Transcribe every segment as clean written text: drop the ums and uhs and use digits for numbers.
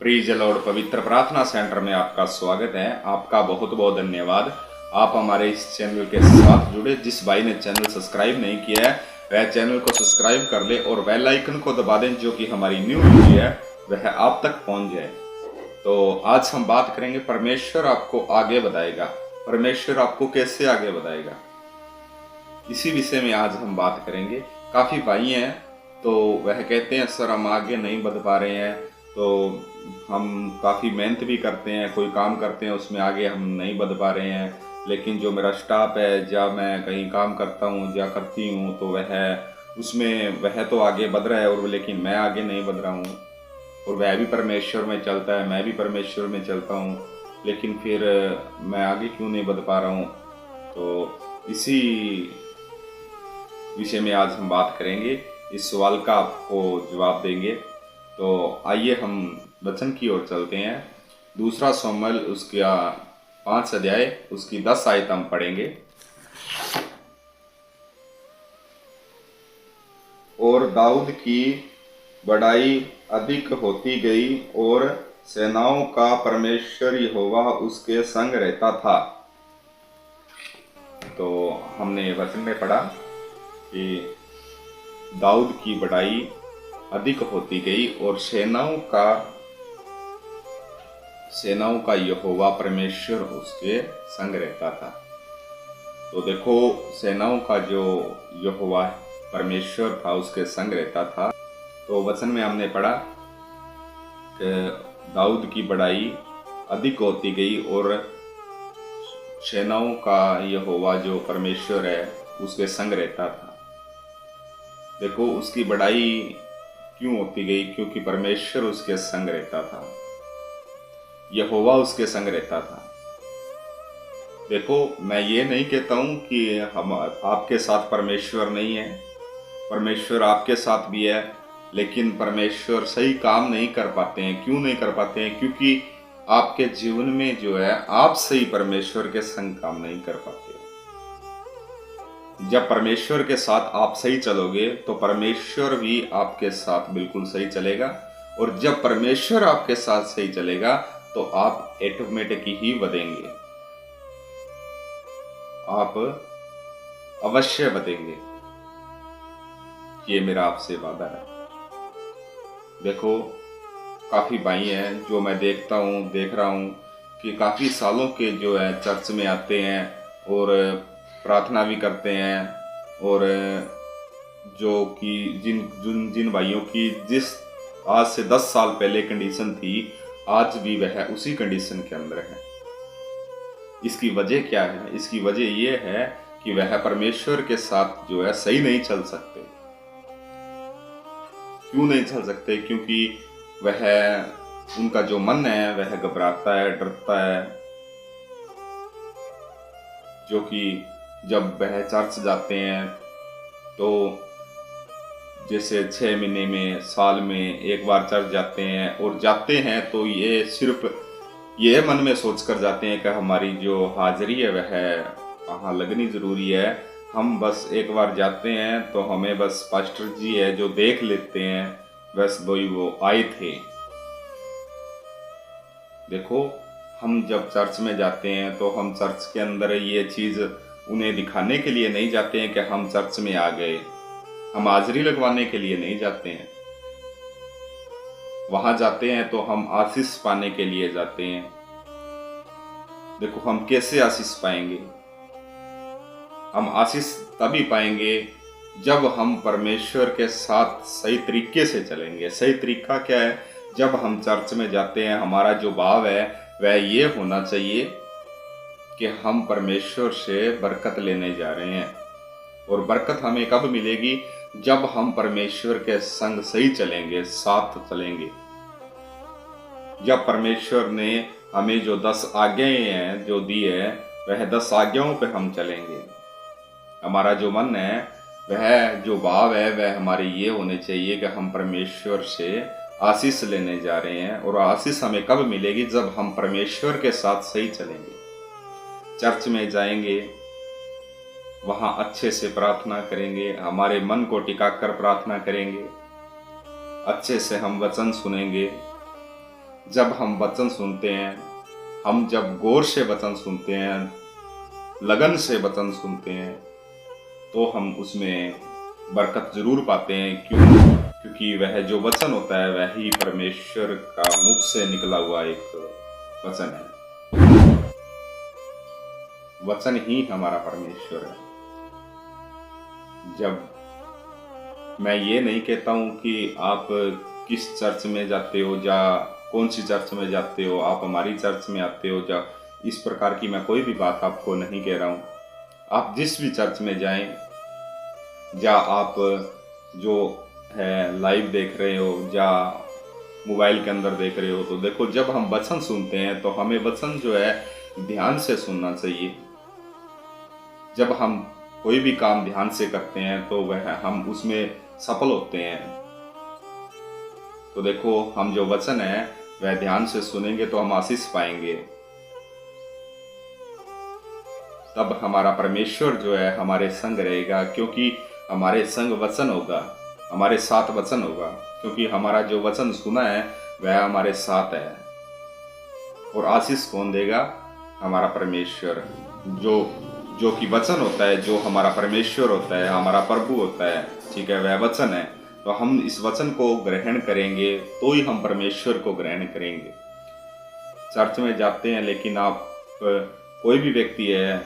प्रीज Lord पवित्र प्रार्थना centre में आपका स्वागत है। आपका बहुत बहुत धन्यवाद। आप हमारे इस चैनल के साथ जुड़े। जिस भाई ने चैनल सब्सक्राइब नहीं किया है वह चैनल को सब्सक्राइब कर ले और बेल आइकन को दबा दें, जो कि हमारी न्यू वीडियो है वह आप तक पहुंच जाए। तो आज हम बात करेंगे परमेश्वर आपको आगे बढ़ाएगा। परमेश्वर आपको कैसे आगे बढ़ाएगा, इसी विषय में आज हम बात करेंगे। काफ़ी भाई हैं तो वह कहते हैं सर हम आगे नहीं बढ़ पा रहे हैं, तो हम काफ़ी मेहनत भी करते हैं, कोई काम करते हैं उसमें आगे हम नहीं बढ़ पा रहे हैं, लेकिन जो मेरा स्टाफ है या मैं कहीं काम करता हूँ या करती हूँ तो वह तो आगे बढ़ रहा है और लेकिन मैं आगे नहीं बढ़ रहा हूँ। और वह भी परमेश्वर में चलता है, मैं भी परमेश्वर में चलता हूँ, लेकिन फिर मैं आगे क्यों नहीं बढ़ पा रहा हूँ। तो इसी विषय में आज हम बात करेंगे, इस सवाल का आपको जवाब देंगे। तो आइए हम वचन की ओर चलते हैं। दूसरा शमूएल उसका 5 अध्याय उसकी 10 आयत हम पढ़ेंगे। और दाऊद की बड़ाई अधिक होती गई और सेनाओं का परमेश्वर यहोवा उसके संग रहता था। तो हमने वचन में पढ़ा कि दाऊद की बड़ाई अधिक होती गई और सेनाओं का यहोवा परमेश्वर उसके संग रहता था। तो देखो, सेनाओं का जो यहोवा परमेश्वर था उसके संग रहता था। तो वचन में हमने पढ़ा कि दाऊद की बड़ाई अधिक होती गई और सेनाओं का यहोवा जो परमेश्वर है उसके संग रहता था। देखो, उसकी बड़ाई क्यों होती गई? क्योंकि परमेश्वर उसके संग रहता था, यहोवा उसके संग रहता था। देखो, मैं ये नहीं कहता हूं कि हम आपके साथ परमेश्वर नहीं है, परमेश्वर आपके साथ भी है, लेकिन परमेश्वर सही काम नहीं कर पाते हैं। क्यों नहीं कर पाते हैं? क्योंकि आपके जीवन में जो है आप सही परमेश्वर के संग काम नहीं कर पाते हो। जब परमेश्वर के साथ आप सही चलोगे तो परमेश्वर भी आपके साथ बिल्कुल सही चलेगा, और जब परमेश्वर आपके साथ सही चलेगा तो आप ऑटोमेटिक ही बढ़ेंगे, आप अवश्य बढ़ेंगे। ये मेरा आपसे वादा है। देखो, काफ़ी भाई हैं जो मैं देख रहा हूँ कि काफ़ी सालों के जो है चर्च में आते हैं और प्रार्थना भी करते हैं, और जो कि जिन भाइयों की जिस आज से 10 साल पहले कंडीशन थी, आज भी वह उसी कंडीशन के अंदर है। इसकी वजह क्या है? इसकी वजह यह है कि वह परमेश्वर के साथ जो है सही नहीं चल सकते। क्यों नहीं चल सकते? क्योंकि उनका जो मन है वह घबराता है, डरता है। जो कि जब वह चर्च जाते हैं तो जैसे 6 महीने में, साल में एक बार चर्च जाते हैं, और जाते हैं तो ये सिर्फ ये मन में सोच कर जाते हैं कि हमारी जो हाजिरी है वह वहाँ लगनी ज़रूरी है। हम बस एक बार जाते हैं तो हमें बस पास्टर जी है जो देख लेते हैं, बस वो आए थे। देखो, हम जब चर्च में जाते हैं तो हम चर्च के अंदर ये चीज़ उन्हें दिखाने के लिए नहीं जाते हैं कि हम चर्च में आ गए, हम हाजिरी लगवाने के लिए नहीं जाते हैं। वहां जाते हैं तो हम आशीष पाने के लिए जाते हैं। देखो, हम कैसे आशीष पाएंगे? हम आशीष तभी पाएंगे जब हम परमेश्वर के साथ सही तरीके से चलेंगे। सही तरीका क्या है? जब हम चर्च में जाते हैं, हमारा जो भाव है वह ये होना चाहिए कि हम परमेश्वर से बरकत लेने जा रहे हैं। और बरकत हमें कब मिलेगी? जब हम परमेश्वर के संग सही चलेंगे, साथ चलेंगे। जब परमेश्वर ने हमें जो 10 आज्ञाएं हैं जो दी है, वह 10 आज्ञाओं पे हम चलेंगे। हमारा जो मन है, वह जो भाव है, वह हमारे ये होने चाहिए कि हम परमेश्वर से आशीष लेने जा रहे हैं। और आशीष हमें कब मिलेगी? जब हम परमेश्वर के साथ सही चलेंगे। चर्च में जाएंगे, वहाँ अच्छे से प्रार्थना करेंगे, हमारे मन को टिका कर प्रार्थना करेंगे, अच्छे से हम वचन सुनेंगे, जब हम वचन सुनते हैं, हम जब गौर से वचन सुनते हैं, लगन से वचन सुनते हैं, तो हम उसमें बरकत जरूर पाते हैं। क्यों? क्योंकि वह जो वचन होता है वह ही परमेश्वर का मुख से निकला हुआ एक वचन है। वचन ही हमारा परमेश्वर है। जब मैं ये नहीं कहता हूँ कि आप किस चर्च में जाते हो या कौन सी चर्च में जाते हो, आप हमारी चर्च में आते हो, या इस प्रकार की मैं कोई भी बात आपको नहीं कह रहा हूँ। आप जिस भी चर्च में जाएं, या आप जो है लाइव देख रहे हो या मोबाइल के अंदर देख रहे हो, तो देखो, जब हम वचन सुनते हैं तो हमें वचन जो है ध्यान से सुनना चाहिए। जब हम कोई भी काम ध्यान से करते हैं तो वह हम उसमें सफल होते हैं। तो देखो, हम जो वचन है वह ध्यान से सुनेंगे तो हम आशीष पाएंगे। तब हमारा परमेश्वर जो है हमारे संग रहेगा, क्योंकि हमारे संग वचन होगा, हमारे साथ वचन होगा। क्योंकि हमारा जो वचन सुना है वह हमारे साथ है। और आशीष कौन देगा? हमारा परमेश्वर। जो कि वचन होता है, जो हमारा परमेश्वर होता है, हमारा प्रभु होता है, ठीक है, वह वचन है। तो हम इस वचन को ग्रहण करेंगे तो ही हम परमेश्वर को ग्रहण करेंगे। चर्च में जाते हैं, लेकिन आप कोई भी व्यक्ति है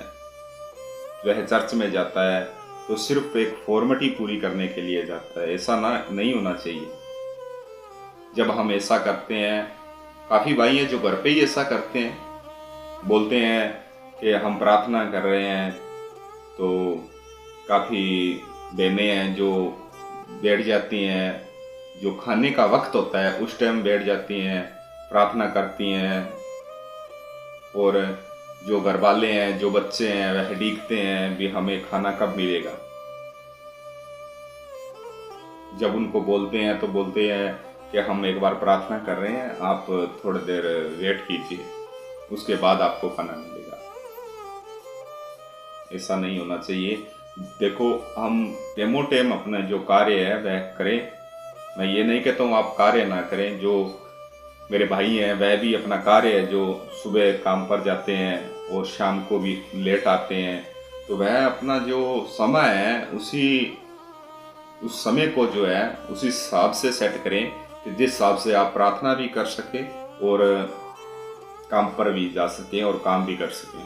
वह चर्च में जाता है तो सिर्फ एक फॉर्मेलिटी पूरी करने के लिए जाता है। ऐसा नहीं होना चाहिए। जब हम ऐसा करते हैं, काफ़ी भाई हैं जो घर पे ही ऐसा करते हैं, बोलते हैं कि हम प्रार्थना कर रहे हैं, तो काफ़ी बहनें हैं जो बैठ जाती हैं, जो खाने का वक्त होता है उस टाइम बैठ जाती हैं, प्रार्थना करती हैं। और जो घर वाले हैं, जो बच्चे हैं, वह डीकते हैं भी हमें खाना कब मिलेगा। जब उनको बोलते हैं तो बोलते हैं कि हम एक बार प्रार्थना कर रहे हैं, आप थोड़ी देर वेट कीजिए, उसके बाद आपको खाना मिलेगा। ऐसा नहीं होना चाहिए। देखो, हम टेमो टेम अपना जो कार्य है वह करें। मैं ये नहीं कहता हूँ आप कार्य ना करें। जो मेरे भाई हैं वह भी अपना कार्य है, जो सुबह काम पर जाते हैं और शाम को भी लेट आते हैं, तो वह अपना जो समय है उस समय को जो है उसी हिसाब से सेट करें कि जिस हिसाब से आप प्रार्थना भी कर सकें और काम पर भी जा सकें और काम भी कर सकें।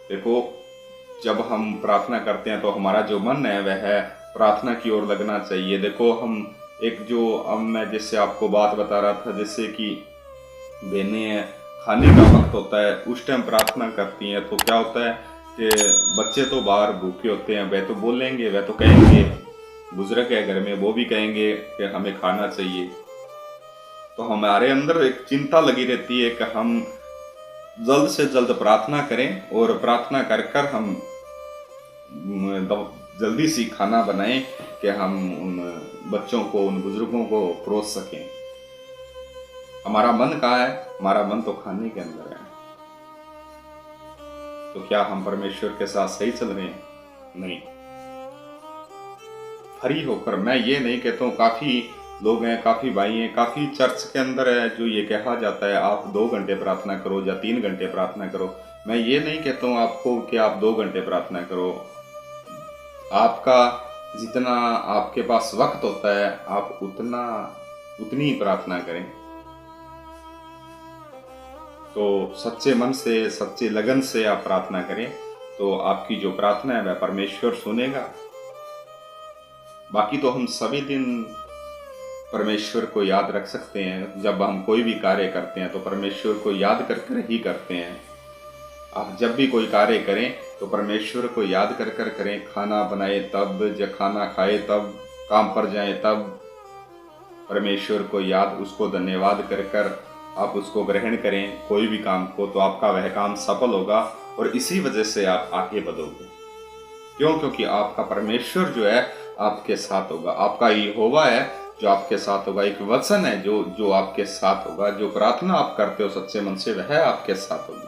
देखो, जब हम प्रार्थना करते हैं तो हमारा जो मन है वह प्रार्थना की ओर लगना चाहिए। देखो, हम मैं जैसे आपको बात बता रहा था, जैसे कि बहनें खाने का वक्त होता है उस टाइम प्रार्थना करती हैं, तो क्या होता है कि बच्चे तो बाहर भूखे होते हैं, वह तो बोलेंगे, वह तो कहेंगे, बुजुर्ग है घर में, वो भी कहेंगे कि हमें खाना चाहिए। तो हमारे अंदर एक चिंता लगी रहती है कि हम जल्द से जल्द प्रार्थना करें और प्रार्थना कर कर हम जल्दी सी खाना बनाएं कि हम उन बच्चों को, उन बुजुर्गों को परोस सकें। हमारा मन कहाँ है? हमारा मन तो खाने के अंदर है। तो क्या हम परमेश्वर के साथ सही चल रहे हैं? नहीं। फ्री होकर, मैं ये नहीं कहता हूँ, काफ़ी लोग हैं, काफ़ी भाई हैं, काफ़ी चर्च के अंदर है जो ये कहा जाता है आप 2 घंटे प्रार्थना करो या 3 घंटे प्रार्थना करो। मैं ये नहीं कहता हूँ आपको कि आप 2 घंटे प्रार्थना करो। आपका जितना आपके पास वक्त होता है आप उतनी ही प्रार्थना करें। तो सच्चे मन से, सच्चे लगन से आप प्रार्थना करें तो आपकी जो प्रार्थना है वह परमेश्वर सुनेगा। बाकी तो हम सभी दिन परमेश्वर को याद रख सकते हैं। जब हम कोई भी कार्य करते हैं तो परमेश्वर को याद कर कर ही करते हैं। आप जब भी कोई कार्य करें तो परमेश्वर को याद कर कर करें। खाना बनाए तब, जब खाना खाए तब, काम पर जाए तब, परमेश्वर को याद, उसको धन्यवाद कर कर आप उसको ग्रहण करें कोई भी काम को, तो आपका वह काम सफल होगा और इसी वजह से आप आगे बढ़ोगे। क्यों? क्योंकि आपका परमेश्वर जो है आपके साथ होगा। आपका यहोवा है जो आपके साथ होगा। एक वचन है जो आपके साथ होगा। जो प्रार्थना आप करते हो सच्चे मन से वह आपके साथ होगी।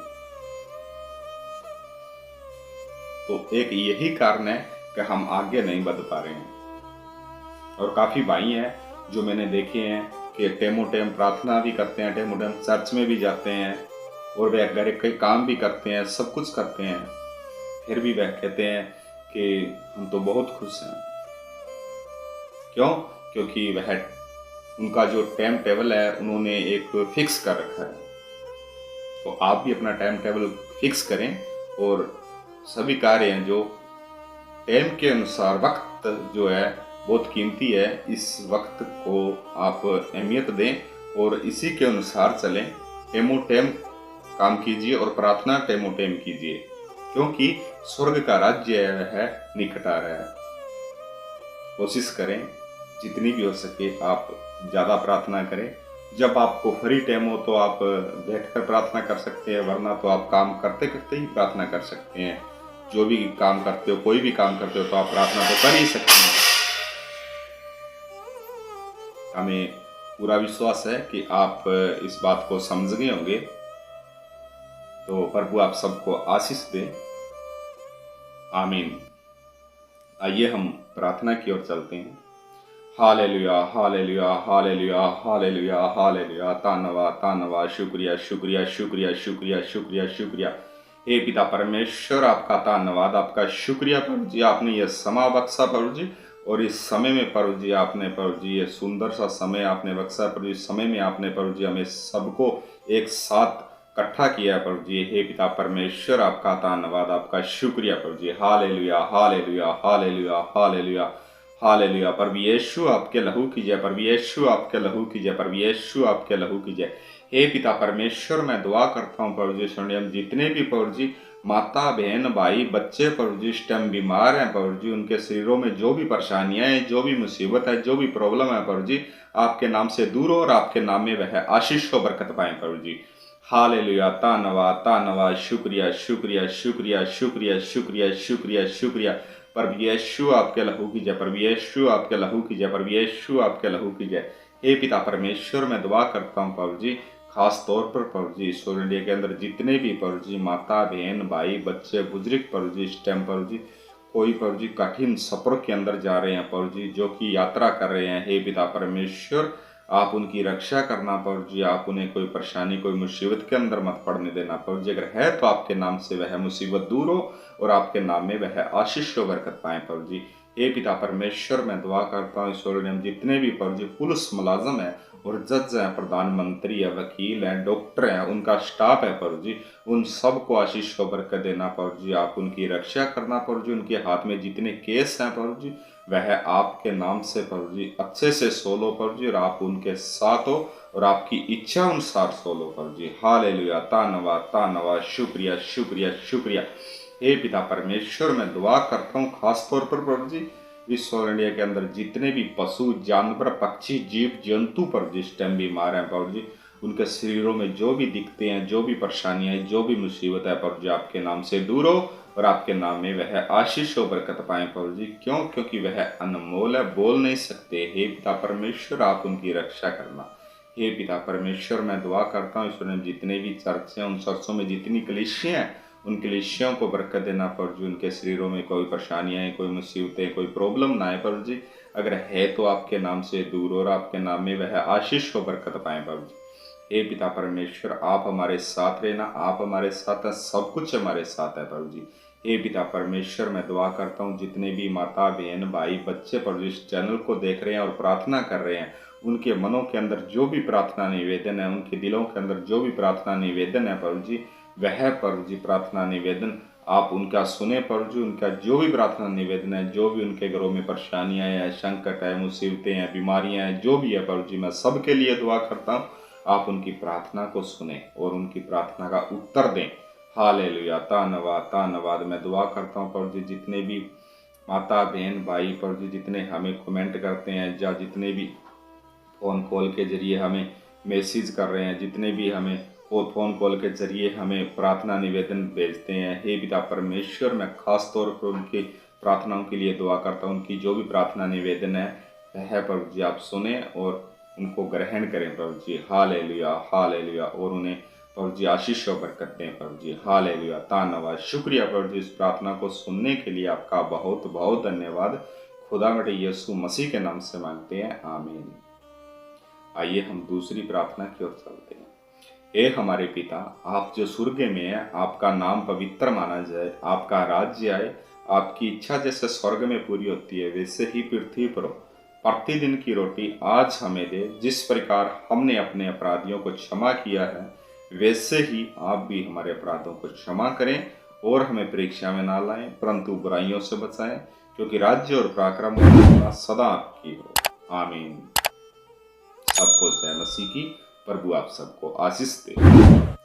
तो एक यही कारण है कि हम आगे नहीं बढ़ पा रहे हैं। और काफी भाई हैं जो मैंने देखे हैं कि टेमो टेम प्रार्थना भी करते हैं, टेमो टेम चर्च में भी जाते हैं और वह घर के काम भी करते हैं, सब कुछ करते हैं, फिर भी वह कहते हैं कि हम तो बहुत खुश हैं। क्यों? क्योंकि वह उनका जो टाइम टेबल है उन्होंने एक फिक्स कर रखा है। तो आप भी अपना टाइम टेबल फिक्स करें और सभी कार्य हैं जो टाइम के अनुसार, वक्त जो है बहुत कीमती है, इस वक्त को आप अहमियत दें और इसी के अनुसार चलें। टेमो टेम काम कीजिए और प्रार्थना टेमो टेम कीजिए, क्योंकि स्वर्ग का राज्य है निकट आ रहा है। कोशिश करें जितनी भी हो सके आप ज़्यादा प्रार्थना करें। जब आपको फ्री टाइम हो तो आप बैठकर प्रार्थना कर सकते हैं, वरना तो आप काम करते करते ही प्रार्थना कर सकते हैं। जो भी काम करते हो, कोई भी काम करते हो, तो आप प्रार्थना तो कर ही सकते हैं। हमें पूरा विश्वास है कि आप इस बात को समझ गए होंगे। तो प्रभु आप सबको आशीष दे। आमीन। आइए हम प्रार्थना की ओर चलते हैं। Hallelujah, hallelujah, hallelujah, hallelujah, hallelujah. धन्यवाद, धन्यवाद, शुक्रिया, शुक्रिया, शुक्रिया, शुक्रिया, शुक्रिया, शुक्रिया। हे पिता परमेश्वर, आपका धन्यवाद, आपका शुक्रिया प्रभु जी, आपने यह समा बख्शा प्रभु जी, और इस समय में प्रभु जी आपने प्रभु जी ये सुंदर सा समय आपने बख्शा प्रभु जी। समय में आपने प्रभु जी हमें सबको एक साथ इकट्ठा किया है प्रभु जी। हे पिता परमेश्वर, आपका धन्यवाद, आपका शुक्रिया प्रभु जी। Hallelujah, hallelujah, hallelujah, hallelujah, hallelujah. प्रभु यीशु आपके लहू की जय, प्रभु यीशु आपके लहू की जय, प्रभु यीशु आपके लहू की जय। हे पिता परमेश्वर, मैं दुआ करता हूँ प्रभु जी, सुनिए जितने भी प्रभु जी माता बहन भाई बच्चे प्रभु जी इस टाइम बीमार हैं प्रभु जी, उनके शरीरों में जो भी परेशानियां हैं, जो भी मुसीबत है, जो भी प्रॉब्लम है प्रभु जी, आपके नाम से दूर हो और आपके नाम में वह आशीष को बरकत पाए प्रभु जी। हालेलुया, धन्यवाद, धन्यवाद, शुक्रिया, शुक्रिया, शुक्रिया, शुक्रिया, शुक्रिया, शुक्रिया, शुक्रिया। प्रभु यीशु आपके लहू की जय, प्रभु यीशु आपके लहू की जय, प्रभु यीशु आपके लहू की जय। हे पिता परमेश्वर, मैं दुआ करता हूँ प्रभु जी, खास तौर पर प्रभु जी ईश्वर इंडिया के अंदर जितने भी प्रभु जी माता बहन भाई बच्चे बुजुर्ग प्रभु जी इस टाइम प्रभु जी कोई प्रभु जी कठिन सफर के अंदर जा रहे हैं प्रभु जी, जो कि यात्रा कर रहे हैं, हे पिता परमेश्वर आप उनकी रक्षा करना प्रभु जी। आप उन्हें कोई परेशानी कोई मुसीबत के अंदर मत पड़ने देना प्रभु जी। अगर है तो आपके नाम से वह मुसीबत दूर हो और आपके नाम में वह आशीष व बरकत पाए प्रभु जी। हे पिता परमेश्वर, मैं दुआ करता हूँ ईश्वर ने जितने भी प्रभु जी पुलिस मुलाजम है और जज हैं, प्रधानमंत्री है, वकील हैं, डॉक्टर हैं, उनका स्टाफ है प्रभु जी, उन सबको आशीष को बरकत देना प्रभु जी। आप उनकी रक्षा करना प्रभु जी। उनके हाथ में जितने केस हैं प्रभु जी वह आपके नाम से प्रभु जी अच्छे से सोलो प्रभु जी, और आप उनके साथ हो और आपकी इच्छा अनुसार सोलो प्रभु जी। हालेलुया, धन्यवाद, धन्यवाद, शुक्रिया, शुक्रिया, शुक्रिया। हे पिता परमेश्वर, मैं दुआ करता हूँ खास तौर पर प्रभु जी ईश्वर इंडिया के अंदर जितने भी पशु जानवर पक्षी जीव जंतु पर जिस टाइम बीमार हैं प्रभु जी, उनके शरीरों में जो भी दिखते हैं, जो भी परेशानियां हैं, जो भी मुसीबत है प्रभु जी, आपके नाम से दूर हो और आपके नाम में वह आशीष व बरकत पाए प्रभु जी। क्यों? क्योंकि वह अनमोल है, बोल नहीं सकते। हे पिता परमेश्वर, आप उनकी रक्षा करना। हे पिता परमेश्वर, मैं दुआ करता हूँ ईश्वर जितने भी चर्च हैं, उन चर्चों में जितनी कलीसियाँ हैं, उन कलीसियों को बरकत देना प्रभु जी। उनके शरीरों में कोई परेशानियाँ हैं, कोई मुसीबतें, कोई प्रॉब्लम ना है प्रभु जी। अगर है तो आपके नाम से दूर और आपके नाम में वह आशीष व बरकत पाए प्रभु जी। हे पिता परमेश्वर, आप हमारे साथ रहना, आप हमारे साथ हैं, सब कुछ हमारे साथ है प्रभु जी। हे पिता परमेश्वर, मैं दुआ करता हूँ जितने भी माता बहन भाई बच्चे प्रभु इस चैनल को देख रहे हैं और प्रार्थना कर रहे हैं, उनके मनों के अंदर जो भी प्रार्थना निवेदन है, उनके दिलों के अंदर जो भी प्रार्थना निवेदन है प्रभु जी, वह प्रभु जी प्रार्थना निवेदन आप उनका सुने प्रभु जी। उनका जो भी प्रार्थना निवेदन है, जो भी उनके घरों में परेशानियां हैं, संकट है, मुसीबतें हैं, बीमारियां हैं, जो भी है प्रभु जी, मैं सबके लिए दुआ करता हूँ आप उनकी प्रार्थना को सुने और उनकी प्रार्थना का उत्तर दें। हालेलुया, धन्यवाद, धन्यवाद। मैं दुआ करता हूँ प्रभु जी जितने भी माता बहन भाई प्रभु जी जितने हमें कमेंट करते हैं या जितने भी फ़ोन कॉल के जरिए हमें मैसेज कर रहे हैं, जितने भी हमें फ़ोन कॉल के जरिए हमें प्रार्थना निवेदन भेजते हैं, हे पिता परमेश्वर, मैं खास तौर पर उनकी प्रार्थनाओं के लिए दुआ करता हूँ। उनकी जो भी प्रार्थना निवेदन है वह प्रभु जी आप सुने और उनको ग्रहण करें प्रभु जी। Hallelujah, hallelujah. और उन्हें प्रभु जी आशीष और बरकत दें प्रभु जी। हालेलुया, धन्यवाद, शुक्रिया प्रभु जी। इस प्रार्थना को सुनने के लिए आपका बहुत बहुत धन्यवाद। खुदा बेटे यीशु मसीह के नाम से मांगते हैं, आमीन। आइए हम दूसरी प्रार्थना की ओर चलते हैं। हे हमारे पिता, आप जो स्वर्ग में हैं, आपका नाम पवित्र माना जाए, आपका राज्य आए, आपकी इच्छा जैसे स्वर्ग में पूरी होती है वैसे ही पृथ्वी पर हो। प्रतिदिन की रोटी आज हमें दे। जिस प्रकार हमने अपने अपराधियों को क्षमा किया है वैसे ही आप भी हमारे अपराधों को क्षमा करें, और हमें परीक्षा में ना लाएं परंतु बुराइयों से बचाएं, क्योंकि राज्य और पराक्रम और महिमा सदा आपकी हो। आमीन। सबको जय मसीह की। प्रभु आप सबको आशीष दे।